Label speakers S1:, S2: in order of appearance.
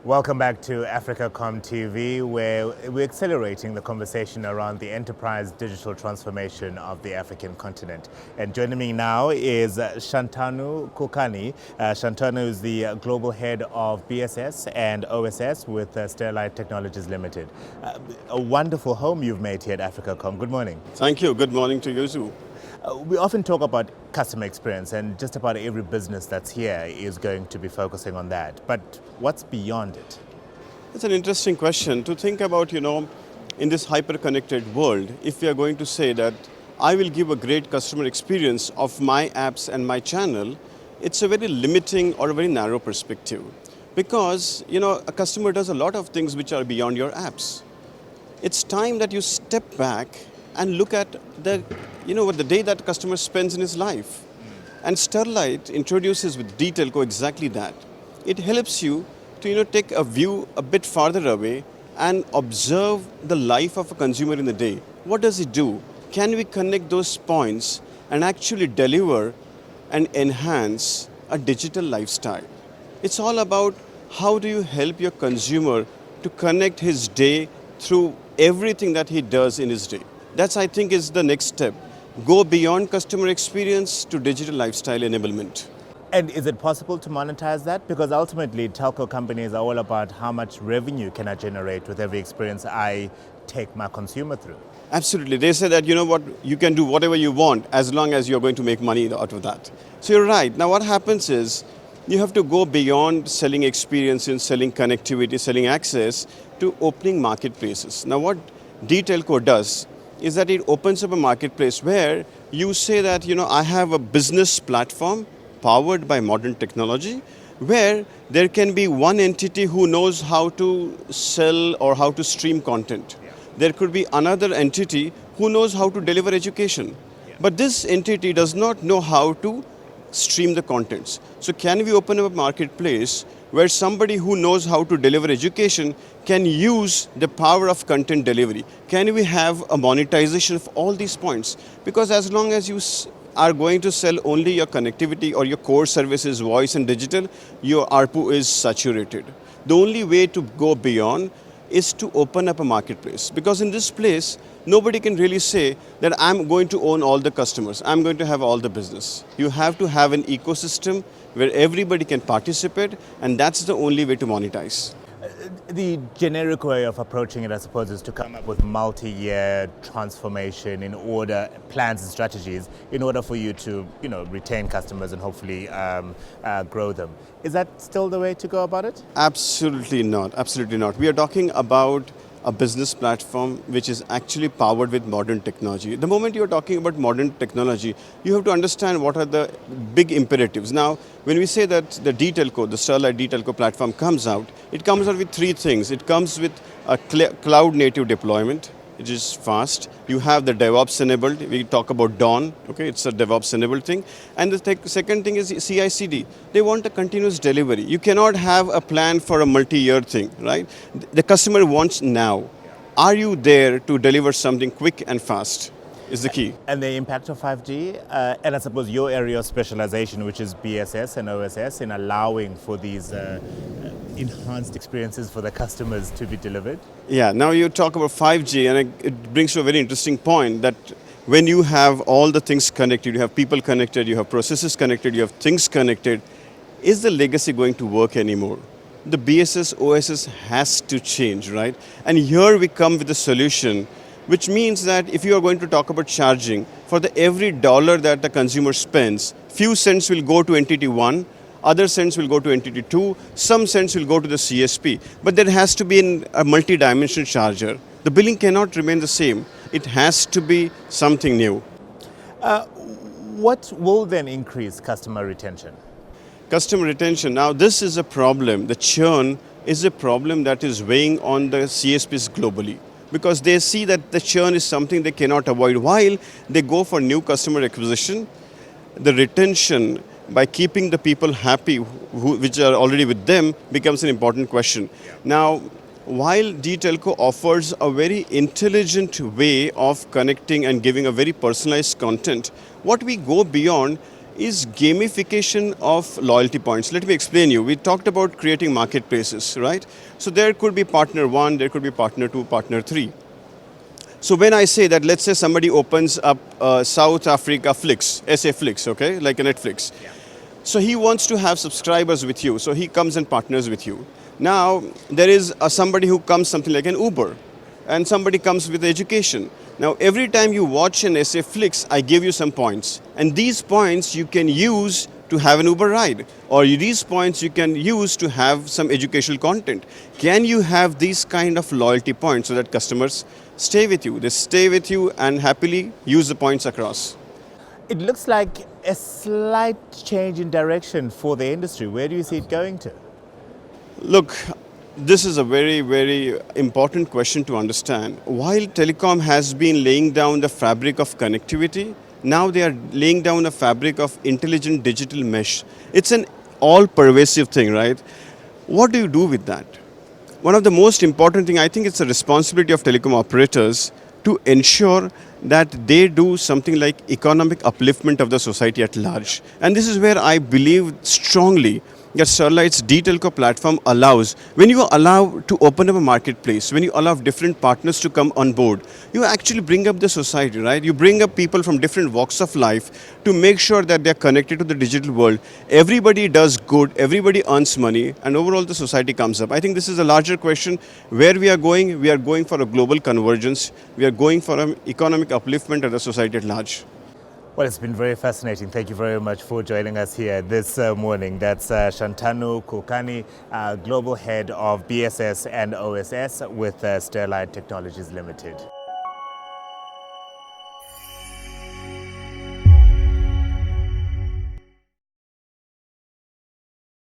S1: Welcome back to AfricaCom TV, where we're accelerating the conversation around the enterprise digital transformation of the African continent. And joining me now is Shantanu Kulkarni. Shantanu is the global head of BSS and OSS with Sterlite Technologies Limited. A wonderful home you've made here at AfricaCom. Good morning.
S2: Thank you. Good morning to you too.
S1: We often talk about customer experience, and just about every business that's here is going to be focusing on that. But what's beyond it?
S2: It's an interesting question to think about, in this hyper-connected world, if we are going to say that I will give a great customer experience of my apps and my channel, it's a very limiting or a very narrow perspective. Because, a customer does a lot of things which are beyond your apps. It's time that you step back and look at the day that customer spends in his life. And Sterlite introduces with dTelco exactly that. It helps you to take a view a bit farther away and observe the life of a consumer in the day. What does it do? Can we connect those points and actually deliver and enhance a digital lifestyle? It's all about how do you help your consumer to connect his day through everything that he does in his day. That's, I think, is the next step. Go beyond customer experience to digital lifestyle enablement.
S1: And is it possible to monetize that? Because ultimately, telco companies are all about how much revenue can I generate with every experience I take my consumer through.
S2: Absolutely. They say that, you can do whatever you want as long as you're going to make money out of that. So you're right. Now what happens is you have to go beyond selling experience and selling connectivity, selling access to opening marketplaces. Now what dTelco does is that it opens up a marketplace where you say that, I have a business platform powered by modern technology where there can be one entity who knows how to sell or how to stream content. Yeah. There could be another entity who knows how to deliver education. Yeah. But this entity does not know how to stream the contents. So can we open up a marketplace where somebody who knows how to deliver education can use the power of content delivery? Can we have a monetization of all these points? Because as long as you are going to sell only your connectivity or your core services, voice and digital, your ARPU is saturated. The only way to go beyond is to open up a marketplace. Because in this place, nobody can really say that I'm going to own all the customers, I'm going to have all the business. You have to have an ecosystem where everybody can participate, and that's the only way to monetize.
S1: The generic way of approaching it, I suppose, is to come up with multi-year transformation plans and strategies in order for you to, retain customers and hopefully grow them. Is that still the way to go about it?
S2: Absolutely not. Absolutely not. We are talking about a business platform which is actually powered with modern technology. The moment you're talking about modern technology, you have to understand what are the big imperatives. Now, when we say that the dTelco, the Sterlite dTelco platform comes out, it comes out with three things. It comes with a cloud native deployment, which is fast. You have the DevOps enabled. We talk about Dawn, okay? It's a DevOps enabled thing. And the second thing is CICD. They want a continuous delivery. You cannot have a plan for a multi-year thing, right? The customer wants now. Are you there to deliver something quick and fast? Is the key.
S1: And the impact of 5G, and I suppose your area of specialization, which is BSS and OSS, in allowing for these enhanced experiences for the customers to be delivered?
S2: Yeah, now you talk about 5G, and it brings to a very interesting point that when you have all the things connected, you have people connected, you have processes connected, you have things connected, is the legacy going to work anymore? The BSS OSS has to change, right? And here we come with a solution which means that if you are going to talk about charging, for every dollar that the consumer spends, few cents will go to entity 1, other cents will go to entity 2, some cents will go to the CSP. But there has to be a multi-dimensional charger. The billing cannot remain the same. It has to be something new.
S1: What will then increase customer retention?
S2: Customer retention, now this is a problem. The churn is a problem that is weighing on the CSPs globally, because they see that the churn is something they cannot avoid. While they go for new customer acquisition, the retention by keeping the people happy which are already with them becomes an important question. Yeah. Now, while dTelco offers a very intelligent way of connecting and giving a very personalized content, what we go beyond is gamification of loyalty points. Let me explain you. We talked about creating marketplaces, right? So there could be partner 1, there could be partner 2, partner 3. So when I say that, let's say somebody opens up South Africa Flix, SA Flix, okay, like a Netflix.
S1: Yeah.
S2: So he wants to have subscribers with you, so he comes and partners with you. Now, there is somebody who comes something like an Uber, and somebody comes with education. Now, every time you watch an SA Flix, I give you some points. And these points you can use to have an Uber ride, or these points you can use to have some educational content. Can you have these kind of loyalty points so that customers stay with you? They stay with you and happily use the points across.
S1: It looks like a slight change in direction for the industry. Where do you see it going to?
S2: Look, this is a very, very important question to understand. While telecom has been laying down the fabric of connectivity, now they are laying down a fabric of intelligent digital mesh. It's an all-pervasive thing, right? What do you do with that? One of the most important thing, I think it's a responsibility of telecom operators to ensure that they do something like economic upliftment of the society at large. And this is where I believe strongly that Sterlite's D-Telco platform allows, when you allow to open up a marketplace, when you allow different partners to come on board, you actually bring up the society, right? You bring up people from different walks of life to make sure that they're connected to the digital world. Everybody does good, everybody earns money, and overall the society comes up. I think this is a larger question. Where we are going for a global convergence. We are going for an economic upliftment of the society at large.
S1: Well, it's been very fascinating. Thank you very much for joining us here this morning. That's Shantanu Kulkarni, Global Head of BSS and OSS with Sterlite Technologies Limited.